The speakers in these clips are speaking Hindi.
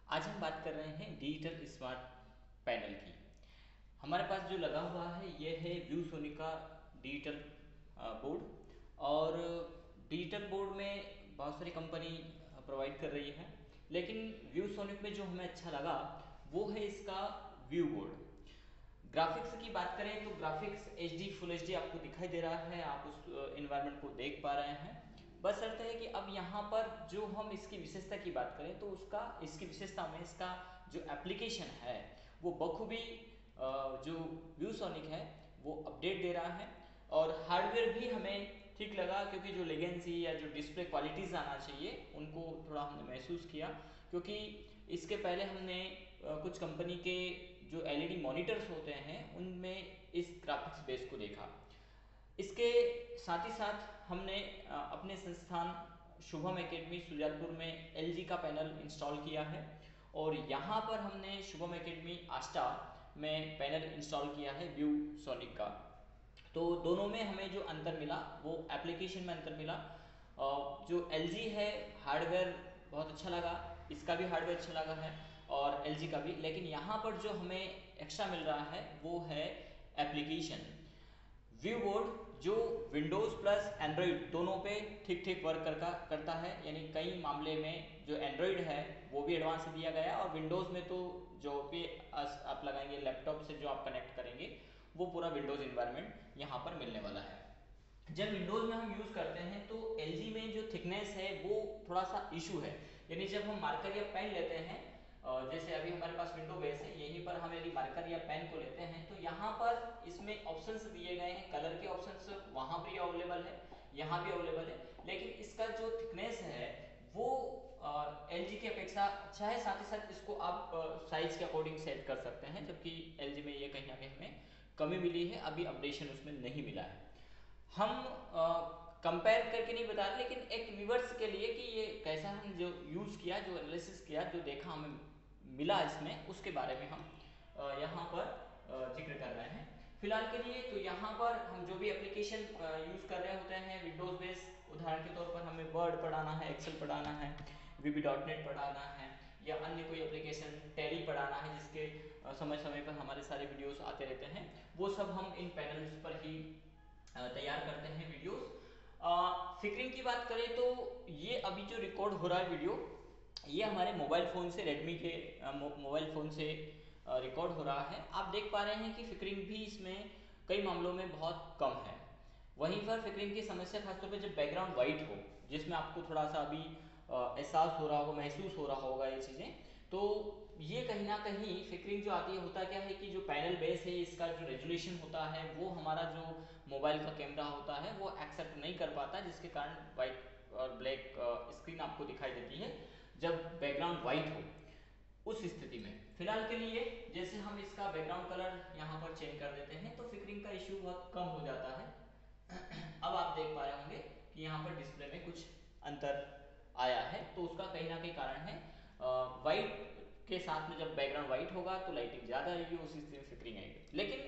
आज हम बात कर रहे हैं डिजिटल स्मार्ट पैनल की। हमारे पास जो लगा हुआ है ये है व्यूसोनिक का डिजिटल बोर्ड। और डिजिटल बोर्ड में बहुत सारी कंपनी प्रोवाइड कर रही है, लेकिन व्यूसोनिक में जो हमें अच्छा लगा वो है इसका व्यू बोर्ड। ग्राफिक्स की बात करें तो ग्राफिक्स HD फुल HD आपको दिखाई दे रहा है, आप उस इन्वायरमेंट को देख पा रहे हैं। बस अर्थ है कि अब यहाँ पर जो हम इसकी विशेषता की बात करें तो उसका इसकी विशेषता में इसका जो एप्लीकेशन है वो बखूबी जो व्यूसोनिक है वो अपडेट दे रहा है। और हार्डवेयर भी हमें ठीक लगा, क्योंकि जो लेगेंसी या जो डिस्प्ले क्वालिटीज़ आना चाहिए उनको थोड़ा हमने महसूस किया। क्योंकि इसके पहले हमने कुछ कंपनी के जो LED मॉनिटर्स होते हैं उनमें इस ग्राफिक्स बेस को देखा। इसके साथ ही साथ हमने अपने संस्थान शुभम एकेडमी सुजालपुर में LG का पैनल इंस्टॉल किया है, और यहाँ पर हमने शुभम एकेडमी आस्टा में पैनल इंस्टॉल किया है व्यू सोनिक का। तो दोनों में हमें जो अंतर मिला वो एप्लीकेशन में अंतर मिला। जो LG है हार्डवेयर बहुत अच्छा लगा, इसका भी हार्डवेयर अच्छा लगा है और LG का भी, लेकिन यहाँ पर जो हमें एक्स्ट्रा मिल रहा है वो है एप्लीकेशन। व्यू बोर्ड जो विंडोज़ प्लस एंड्रॉयड दोनों पे ठीक ठीक वर्क करता है, यानी कई मामले में जो एंड्रॉयड है वो भी एडवांस दिया गया है, और विंडोज़ में तो जो भी आप लगाएंगे लैपटॉप से जो आप कनेक्ट करेंगे वो पूरा विंडोज़ इन्वायरमेंट यहाँ पर मिलने वाला है। जब विंडोज़ में हम यूज़ करते हैं तो LG में जो थिकनेस है वो थोड़ा सा इशू है। यानी जब हम मार्कर या पेन लेते हैं, जैसे अभी हमारे पास विंडो बेस है, यहीं पर हम यदि मार्कर या पेन को लेते हैं तो यहाँ पर इसमें ऑप्शंस दिए गए हैं, कलर के ऑप्शंस वहाँ भी अवेलेबल है, यहाँ भी अवेलेबल है, लेकिन इसका जो थिकनेस है वो LG की अपेक्षा अच्छा है। साथ ही साथ इसको आप साइज के अकॉर्डिंग सेट कर सकते हैं, जबकि LG में ये कहीं ना कहीं हमें कमी मिली है, अभी अपडेशन उसमें नहीं मिला है। हम कंपेयर करके नहीं बता रहे, लेकिन एक व्यूअर्स के लिए कि ये कैसा हम जो यूज़ किया, जो एनालिसिस किया, जो देखा हमें मिला इसमें, उसके बारे में हम यहाँ पर जिक्र कर रहे हैं फिलहाल के लिए। तो यहाँ पर हम जो भी एप्लीकेशन यूज़ कर रहे होते हैं विंडोज़ बेस, उदाहरण के तौर पर हमें वर्ड पढ़ाना है, एक्सेल पढ़ाना है, VB.NET पढ़ाना है, या अन्य कोई एप्लीकेशन टैली पढ़ाना है जिसके समय समय पर हमारे सारे वीडियोस आते रहते हैं, वो सब हम इन पैनल्स पर ही तैयार करते हैं वीडियोस। फिक्रिंग की बात करें तो ये अभी जो रिकॉर्ड हो रहा है वीडियो, ये हमारे मोबाइल फ़ोन से रेडमी के मोबाइल फ़ोन से रिकॉर्ड हो रहा है। आप देख पा रहे हैं कि फिक्रिंग भी इसमें कई मामलों में बहुत कम है। वहीं पर फिक्रिंग की समस्या खासतौर पर जब बैकग्राउंड वाइट हो, जिसमें आपको थोड़ा सा अभी एहसास हो रहा होगा, महसूस हो रहा होगा ये चीज़ें, तो ये कहीं ना कहीं फिक्रिंग जो आती है, होता क्या है कि जो पैनल बेस है इसका जो रेजोल्यूशन होता है वो हमारा जो मोबाइल का कैमरा होता है वो एक्सेप्ट नहीं कर पाता, जिसके कारण वाइट और ब्लैक स्क्रीन आपको दिखाई देती है जब बैकग्राउंड वाइट हो। उस स्थिति में फिलहाल के लिए जैसे हम इसका बैकग्राउंड कलर यहाँ पर चेंज कर देते हैं तो फिक्रिंग का इश्यू बहुत कम हो जाता है। अब आप देख पा रहे होंगे कि यहाँ पर डिस्प्ले में कुछ अंतर आया है, तो उसका कहीं ना कहीं कारण है वाइट के साथ में जब बैकग्राउंड वाइट होगा तो लाइटिंग ज़्यादा आएगी, उसी स्थिति में फिक्रिंग आएगी। लेकिन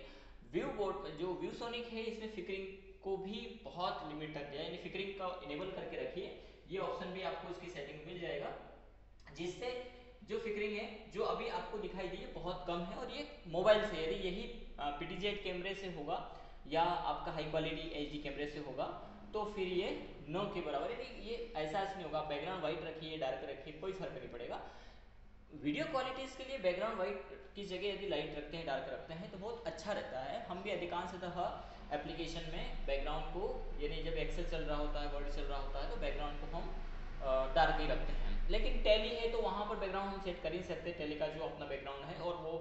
व्यू बोर्ड जो व्यू सोनिक है इसमें फिक्रिंग को भी बहुत लिमिट तक दिया है, यानी फिक्रिंग का इनेबल करके रखिए, ये ऑप्शन भी आपको इसकी सेटिंग में मिल जाएगा, जिससे जो फिक्रिंग है जो अभी आपको दिखाई दी है बहुत कम है। और ये मोबाइल से यदि यही PTZ कैमरे से होगा या आपका हाई क्वालिटी HD कैमरे से होगा तो फिर ये नो के बराबर है। ये ऐसा नहीं होगा, बैकग्राउंड वाइट रखिए डार्क रखिए कोई फर्क नहीं पड़ेगा। वीडियो क्वालिटीज़ के लिए बैकग्राउंड वाइट की जगह यदि लाइट रखते हैं, डार्क रखते हैं तो बहुत अच्छा रहता है। हम भी अधिकांशतः एप्लीकेशन में बैकग्राउंड को, यानी जब एक्सेल चल रहा होता है, वर्ड चल रहा होता है, तो बैकग्राउंड को हम डार्क ही रखते हैं। लेकिन टैली है तो वहाँ पर बैकग्राउंड हम सेट कर ही सकते हैं, टैली का जो अपना बैकग्राउंड है और वो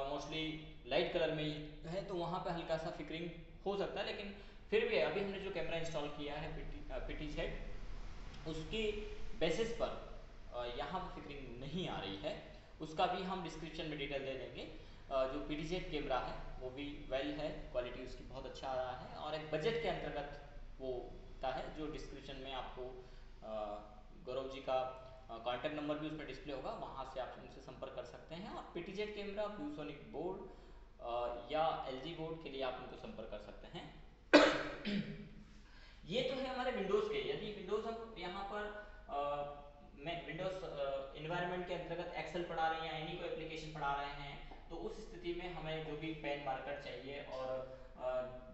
मोस्टली लाइट कलर में ही है, तो वहाँ पर हल्का सा फिक्रिंग हो सकता है। लेकिन फिर भी अभी हमने जो कैमरा इंस्टॉल किया है PTZ, उसकी बेसिस पर यहाँ पर फिक्रिंग नहीं आ रही है। उसका भी हम डिस्क्रिप्शन में डिटेल दे देंगे। जो PTZ कैमरा है वो भी वेल है, क्वालिटी उसकी बहुत अच्छा आ रहा है और एक बजट के अंतर्गत वो होता है, जो डिस्क्रिप्शन में आपको गौरव जी का कॉन्टैक्ट नंबर भी उस पर डिस्प्ले होगा, वहाँ से आप उनसे संपर्क कर सकते हैं। और PTZ कैमरा, व्यूसोनिक बोर्ड या LG बोर्ड के लिए आप उनको संपर्क कर सकते हैं। ये तो है हमारे विंडोज़ के। यदि विंडोज़ हम यहाँ पर मैं विंडोज़ इन्वायरमेंट के अंतर्गत एक्सेल पढ़ा रहे हैं या एनी कोई एप्लीकेशन पढ़ा रहे हैं, तो उस स्थिति में हमें जो भी पेन मार्कर चाहिए और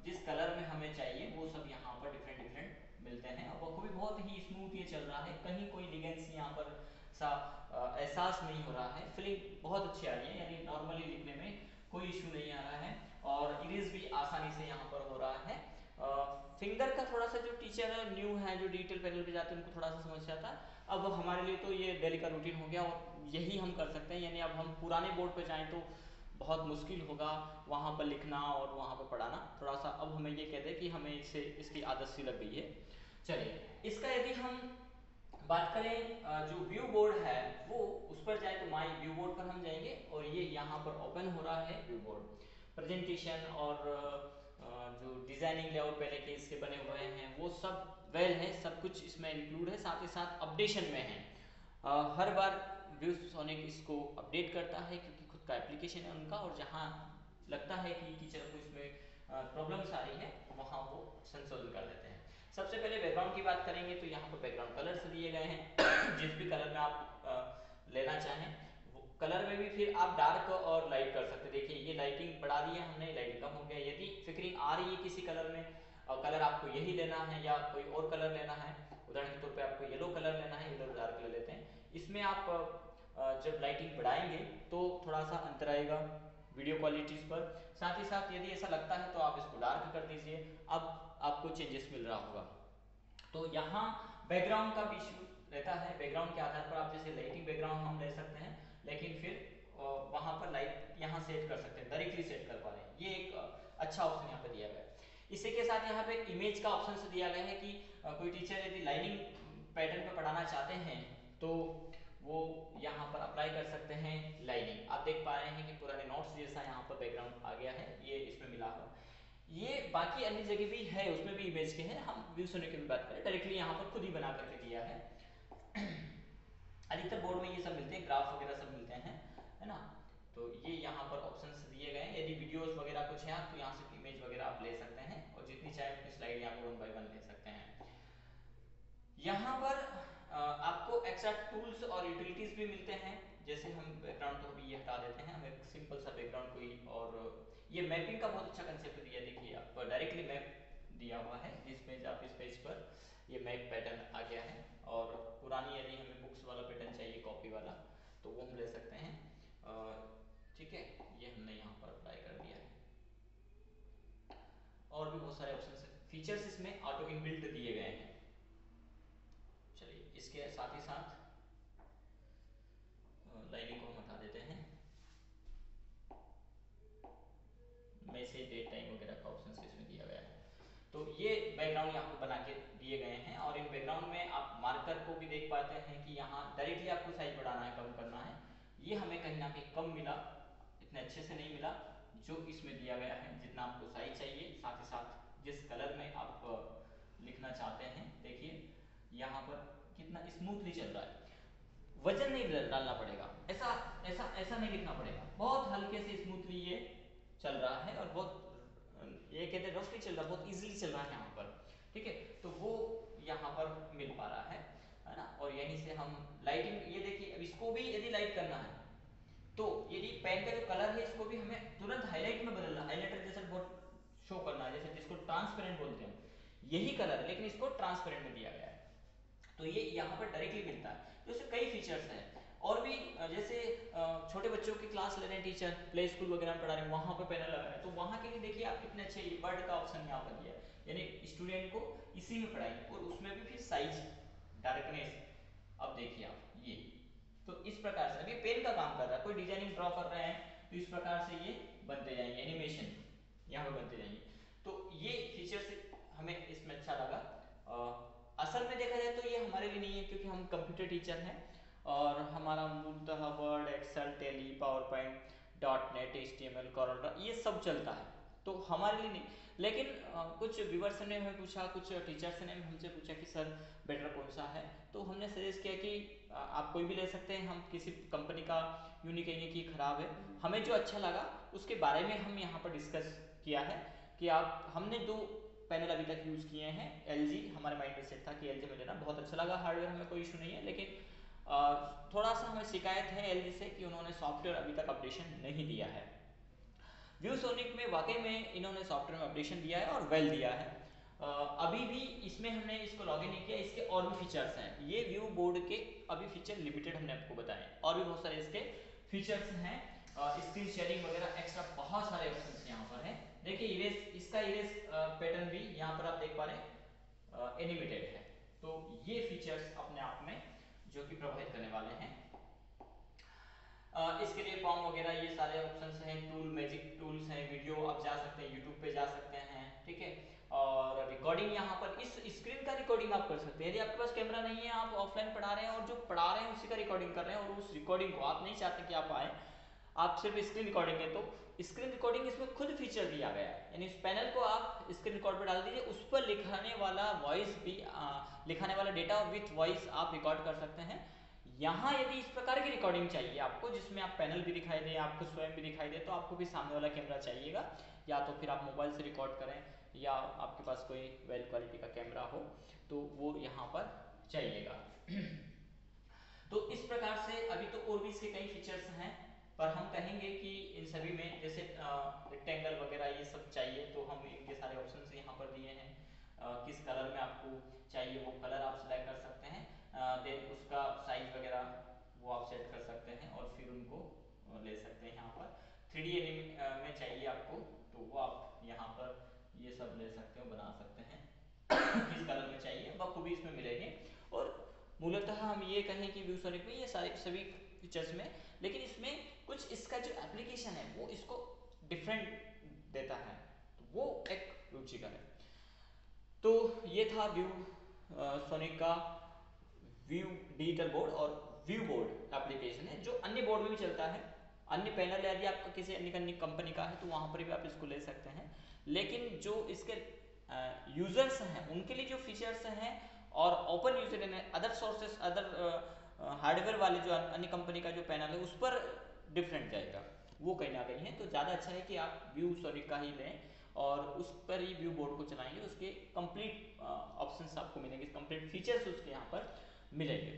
जिस कलर में हमें चाहिए वो सब यहाँ पर डिफरेंट डिफरेंट मिलते हैं। और बखूबी बहुत ही स्मूथ ये चल रहा है, कहीं कोई लिगेंस यहाँ पर सा एहसास नहीं हो रहा है, फीलिंग बहुत अच्छी आ रही है, यानी नॉर्मली लिखने में कोई इशू नहीं आ रहा है और इरेज भी आसानी से यहाँ पर हो रहा है। फिंगर का थोड़ा सा जो टीचर न्यू है, जो डिजिटल पैनल पे जाते हैं उनको थोड़ा सा समस्या था, अब हमारे लिए तो ये डेली का रूटीन हो गया और यही हम कर सकते हैं। यानी अब हम पुराने बोर्ड पे जाएं तो बहुत मुश्किल होगा वहाँ पर लिखना और वहाँ पर पढ़ाना, थोड़ा सा अब हमें ये कह दें कि हमें इससे इसकी आदत सी लग गई है। चलिए, इसका यदि हम बात करें जो व्यू बोर्ड है वो उस पर जाए तो माई व्यू बोर्ड पर हम जाएंगे और ये यहाँ पर ओपन हो रहा है व्यू बोर्ड। प्रेजेंटेशन और जो डिजाइनिंग लेआउट पहले के इसके बने हुए हैं वो सब वेल है, सब कुछ इसमें इंक्लूड है, साथ ही साथ अपडेशन में है। हर बार व्यूसोनिक इसको अपडेट करता है क्योंकि खुद का एप्लीकेशन है उनका, और जहाँ लगता है कि टीचर को इसमें प्रॉब्लम्स आ रही है वहाँ वो संशोधन कर देते हैं। सबसे पहले बैकग्राउंड की बात करेंगे तो यहाँ पर बैकग्राउंड कलर्स दिए गए हैं जिस भी कलर में आप लेना चाहें वो कलर में भी फिर आप डार्क और लाइट कर सकते हैं। देखिए ये लाइटिंग बढ़ा दी है हमने, लाइटिंग कम हो गया। यदि फिक्रिंग आ रही है किसी कलर में और कलर आपको यही लेना है या कोई और कलर लेना है, उदाहरण के तौर पे आपको येलो कलर लेना है, येलो डार्क कलर लेते हैं, इसमें आप जब लाइटिंग बढ़ाएंगे तो थोड़ा सा अंतर आएगा वीडियो क्वालिटीज पर। साथ ही साथ यदि ऐसा लगता है तो आप इसको डार्क कर दीजिए, अब आपको चेंजेस मिल रहा होगा। तो यहाँ बैकग्राउंड का भी इशू रहता है, बैकग्राउंड के आधार पर आप जैसे लाइटिंग बैकग्राउंड हम ले सकते हैं लेकिन फिर वहां पर लाइट यहाँ सेट कर सकते हैं, डायरेक्टली सेट कर पा रहे हैं, ये एक अच्छा ऑप्शन यहाँ पे दिया गया है। इसी के साथ यहाँ पे इमेज का ऑप्शन दिया गया है कि कोई टीचर यदि लाइनिंग पैटर्न पे पढ़ाना चाहते हैं तो वो यहाँ पर अप्लाई कर सकते हैं लाइनिंग। आप देख पा रहे हैं कि पुराने नोट्स जैसा यहाँ पर बैकग्राउंड आ गया है, ये इसमें मिला हुआ। ये बाकी अन्य जगह भी है, उसमें भी इमेज के हैं, हम व्यूसोनिक की बात करें डायरेक्टली यहाँ पर खुद ही बना करके दिया है। अधिकतर बोर्ड में ये सब मिलते हैं, ग्राफ वगैरह सब मिलते हैं, है ना। तो ये यहाँ पर ऑप्शंस दिए गए हैं, यदि वीडियोस वगैरह कुछ है तो यहाँ से इमेज वगैरह आप ले सकते हैं और जितनी चाहे अपनी स्लाइड यहाँ पर 1 बाय 1 ले सकते हैं। यहाँ पर आपको एक्स्ट्रा टूल्स और यूटिलिटीज भी मिलते हैं, जैसे हम बैकग्राउंड तो अभी ये हटा देते हैं, हम एक सिंपल सा बैकग्राउंड कोई, और ये मैपिंग का बहुत अच्छा कंसेप्ट दिया, देखिए आप डायरेक्टली मैप दिया हुआ है जिस पेज आप इस पेज पर ये मैप पैटर्न आ गया है। और पुरानी यदि हमें बुक्स वाला पैटर्न चाहिए कॉपी वाला तो वो हम ले सकते हैं, ठीक है, ये हमने यहाँ पर अप्लाई कर दिया है। और भी बहुत सारे ऑप्शन फीचर्स इसमें ऑटो इनबिल्ट दिए गए हैं। चलिए, इसके साथ ही साथ लाइनिंग को हम हटा देते हैं, मैसेज डेट टाइम वगैरह का ऑप्शन इसमें दिया गया है। तो ये बैकग्राउंड यहाँ पर बना के दिए गए हैं और इन बैकग्राउंड में आप मार्कर को भी देख पाते हैं कि यहाँ डायरेक्टली आपको साइज बढ़ाना है, कम करना है। ये हमें कहीं ना कहीं कम मिला, इतने अच्छे से नहीं मिला जो इसमें दिया गया है, जितना आपको साइज चाहिए, साथ ही साथ जिस कलर में आप लिखना चाहते हैं। देखिए यहाँ पर कितना स्मूथली चल रहा है, वजन नहीं डालना पड़ेगा, ऐसा ऐसा ऐसा नहीं लिखना पड़ेगा, बहुत हल्के से स्मूथली ये चल रहा है और बहुत ये कहते हैं रफली चल रहा है, बहुत इजीली चल रहा है यहाँ पर, ठीक है। तो वो यहाँ पर मिल पा रहा है ना। और यहीं से हम लाइटिंग, ये देखिए अब इसको भी यदि लाइट करना है तो यदि पेन का जो कलर है इसको भी हमें तुरंत हाईलाइट में बदलना, हाईलाइटर जैसे बहुत शो करना है, जैसे जिसको ट्रांसपेरेंट बोलते हैं, यही कलर है लेकिन इसको ट्रांसपेरेंट में दिया गया है, तो ये यहाँ पर डायरेक्टली मिलता है। तो इससे कई फीचर्स हैं और भी, जैसे छोटे बच्चों की क्लास ले रहे हैं टीचर, प्ले स्कूल वगैरह में पढ़ा रहे हैं, वहाँ पर पैनल लगा है, तो वहाँ के लिए देखिए आप कितने अच्छे बर्ड का ऑप्शन यहाँ पर दिया है, यानी स्टूडेंट को इसी में पढ़ाएंगे और उसमें भी फिर साइज, डार्कनेस, अब देखिए आप ये, तो इस प्रकार से अभी पेन का काम कर रहा है, कोई डिजाइनिंग ड्रॉ कर रहे हैं तो इस प्रकार से ये बनते जाएंगे, एनिमेशन यहाँ पे बनते जाएंगे। तो ये फीचर्स हमें इसमें अच्छा लगा। असल में देखा जाए तो ये हमारे लिए नहीं है क्योंकि हम कंप्यूटर टीचर हैं और हमारा मूलतः Word, Excel, Tally, PowerPoint, dot net, HTML, Corel ये सब चलता है, तो हमारे लिए नहीं। लेकिन कुछ व्यूअर्स ने हमें पूछा, कुछ टीचर्स ने हमसे पूछा कि सर बेटर कौन सा है, तो हमने सजेस्ट किया कि आप कोई भी ले सकते हैं, हम किसी कंपनी का यूं नहीं कहेंगे कि खराब है, हमें जो अच्छा लगा उसके बारे में हम यहाँ पर डिस्कस किया है कि आप, हमने 2 पैनल अभी तक यूज किए हैं। LG हमारे माइंड में सेट था कि LG में लेना, बहुत अच्छा लगा, हार्डवेयर हमें कोई इशू नहीं है, लेकिन थोड़ा सा हमें हमें शिकायत है एलजी से कि उन्होंने सॉफ्टवेयर अभी तक अपडेशन नहीं दिया है। व्यूसोनिक में वाकई में इन्होंने सॉफ्टवेयर में अपडेशन दिया है और वेल दिया है। अभी भी इसमें हमने इसको लॉगिन नहीं किया, इसके और भी फीचर्स हैं। ये व्यू बोर्ड के अभी फीचर लिमिटेड हमने आपको बताए, और भी बहुत सारे इसके फीचर्स हैं। स्क्रीन शेयरिंग वगैरह एक्स्ट्रा बहुत सारे ऑप्शंस यहाँ पर हैं। देखिए इरेज, इसका इरेज पैटर्न भी यहाँ पर आप देख पा रहे हैं एनिमेटेड है। तो ये फीचर्स अपने आप में जो कि प्रभावित करने वाले हैं। इसके लिए फॉर्म वगैरह ये सारे ऑप्शंस हैं। टूल, मैजिक टूल्स हैं, वीडियो आप जा सकते हैं, यूट्यूब पे जा सकते हैं, ठीक है। और रिकॉर्डिंग यहाँ पर इस स्क्रीन का रिकॉर्डिंग आप कर सकते हैं। यदि आपके पास कैमरा नहीं है, आप ऑफलाइन पढ़ा रहे हैं और जो पढ़ा रहे हैं उसी का रिकॉर्डिंग कर रहे हैं, और उस रिकॉर्डिंग को आप नहीं चाहते कि आप आए, आप सिर्फ स्क्रीन रिकॉर्डिंग है, तो स्क्रीन रिकॉर्डिंग इसमें खुद फीचर दिया गया है। यानी इस पैनल को आप स्क्रीन रिकॉर्ड पर डाल दीजिए, उस पर लिखाने वाला वॉइस भी लिखाने वाला डेटा विथ वॉइस आप रिकॉर्ड कर सकते हैं। यहाँ यदि इस प्रकार की रिकॉर्डिंग चाहिए आपको, जिसमें आप पैनल भी दिखाई दे, आपको स्वयं भी दिखाई दे, तो आपको भी सामने वाला कैमरा चाहिएगा, या तो फिर आप मोबाइल से रिकॉर्ड करें, या आपके पास कोई वेल क्वालिटी का कैमरा हो, तो वो यहाँ पर चाहिएगा। तो इस प्रकार से अभी तो और भी इसके कई फीचर्स हैं, पर हम कहेंगे कि इन सभी में जैसे रेक्टेंगल वगैरह ये सब चाहिए, तो हम इनके सारे ऑप्शंस यहाँ पर दिए हैं। किस कलर में आपको चाहिए वो कलर आप सिलेक्ट कर सकते हैं, देन उसका साइज वगैरह वो आप सेट कर सकते हैं, और फिर उनको ले सकते हैं। यहाँ पर 3D एनिमेट में चाहिए आपको, तो वो आप यहाँ पर ये सब ले सकते हो, बना सकते हैं। किस कलर में चाहिए बखूबी इसमें मिलेंगे। और मूलतः हम ये कहें कि व्यूसोनिक में ये सारे सभी फीचर्स में, लेकिन इसमें कुछ इसका जो एप्लीकेशन है वो इसको डिफरेंट देता है, तो वो एक रुचिकर है। तो ये था व्यू सोनिक का व्यू डिजिटल बोर्ड और व्यू बोर्ड एप्लीकेशन है, जो अन्य बोर्ड में भी चलता है। अन्य पैनल यदि आपका किसी अन्य कंपनी का है तो वहां पर भी आप इसको ले सकते हैं, लेकिन जो इसके यूजर्स हैं उनके लिए जो फीचर्स हैं, और open user other sources, other hardware वाले जो अन्य कंपनी का जो पैनल है उस पर डिफरेंट जाएगा, वो कहीं ना कहीं है। तो ज़्यादा अच्छा है कि आप व्यू सोनिक का ही लें और उस पर ही व्यू बोर्ड को चलाएंगे, उसके कंप्लीट ऑप्शंस आपको मिलेंगे, कंप्लीट फीचर्स उसके यहाँ पर मिलेंगे।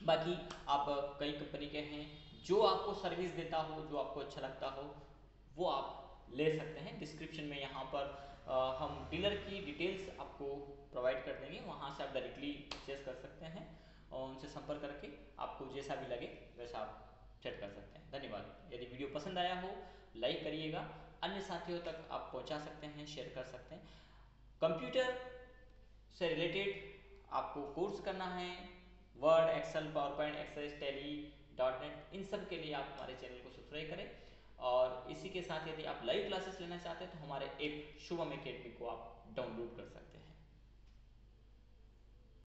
बाकी आप कई कंपनी के हैं जो आपको सर्विस देता हो, जो आपको अच्छा लगता हो, वो आप ले सकते हैं। डिस्क्रिप्शन में यहाँ पर हम डीलर की डिटेल्स आपको प्रोवाइड कर देंगे, वहाँ से आप डायरेक्टली परचेज कर सकते हैं और उनसे संपर्क करके आपको जैसा भी लगे वैसा आप सेट कर सकते हैं। धन्यवाद। यदि वीडियो पसंद आया हो लाइक करिएगा, अन्य साथियों तक आप पहुंचा सकते हैं, शेयर कर सकते हैं। कंप्यूटर से रिलेटेड आपको कोर्स करना है, Word, Excel, PowerPoint, Access, Tally, .NET, इन सब के लिए आप हमारे चैनल को सब्सक्राइब करें। और इसी के साथ यदि आप लाइव क्लासेस लेना चाहते हैं तो हमारे ऐप शुभम एकेडमी को आप डाउनलोड कर सकते हैं।